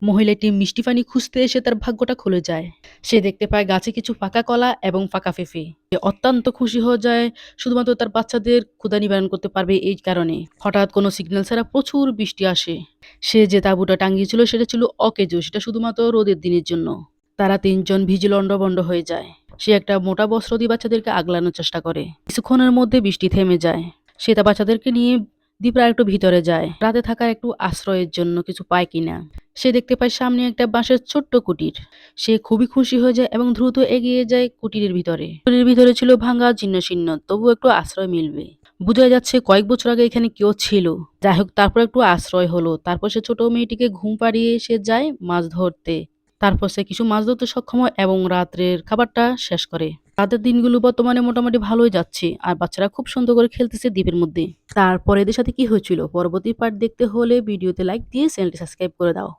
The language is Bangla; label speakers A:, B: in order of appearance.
A: মহিলাটি মিষ্টি পানি খুঁজতে এসে তার ভাগ্যটা খুলে যায়। সে দেখতে পায় গাছে কিছু পাকা কলা এবং পাকা পেঁপে। সে অত্যন্ত খুশি হয়ে যায়, শুধুমাত্র তার বাচ্চাদের ক্ষুধা নিবারণ করতে পারবে এই কারণে। হঠাৎ কোনো সিগন্যাল ছাড়া প্রচুর বৃষ্টি আসে। সে যে তাঁবুটা টাঙিয়েছিল সেটা ছিল অকেজো, সেটা শুধুমাত্র রোদের দিনের জন্য। তারা তিনজন ভিজে লন্ডভন্ড হয়ে যায়। সে একটা মোটা বস্ত্র দিয়ে বাচ্চাদেরকে আগলানোর চেষ্টা করে। কিছুক্ষণের মধ্যে বৃষ্টি থেমে যায়। সে তার বাচ্চাদেরকে নিয়ে দ্বীপের একটু ভিতরে যায়, রাতে থাকার একটু আশ্রয়ের জন্য কিছু পায় কিনা। সে দেখতে পায় সামনে একটা বাঁশের ছোট্ট কুটির। সে খুবই খুশি হয়ে যায় এবং দ্রুত এগিয়ে যায় কুটিরের ভিতরে। কুটিরের ভিতরে ছিল ভাঙা জীর্ণশীর্ণ, তবু একটু আশ্রয় মিলবে। বোঝা যাচ্ছে কয়েক বছর আগে এখানে কেউ ছিল। যাই হোক, তারপর একটু আশ্রয় হলো। তারপর সে ছোট মেয়েটিকে ঘুম পাড়িয়ে সে যায় মাছ ধরতে। তারপর সে কিছু মাছ ধরতে সক্ষম হয় এবং রাত্রের খাবারটা শেষ করে। তাদের দিনগুলো বর্তমানে মোটামুটি ভালোই যাচ্ছে, আর বাচ্চারা খুব সুন্দর করে খেলতেছে দ্বীপের মধ্যে। তারপর এদের সাথে কি হয়েছিল পরবর্তী পার্ট দেখতে হলে ভিডিওতে লাইক দিয়ে চ্যানেলটি সাবস্ক্রাইব করে দাও।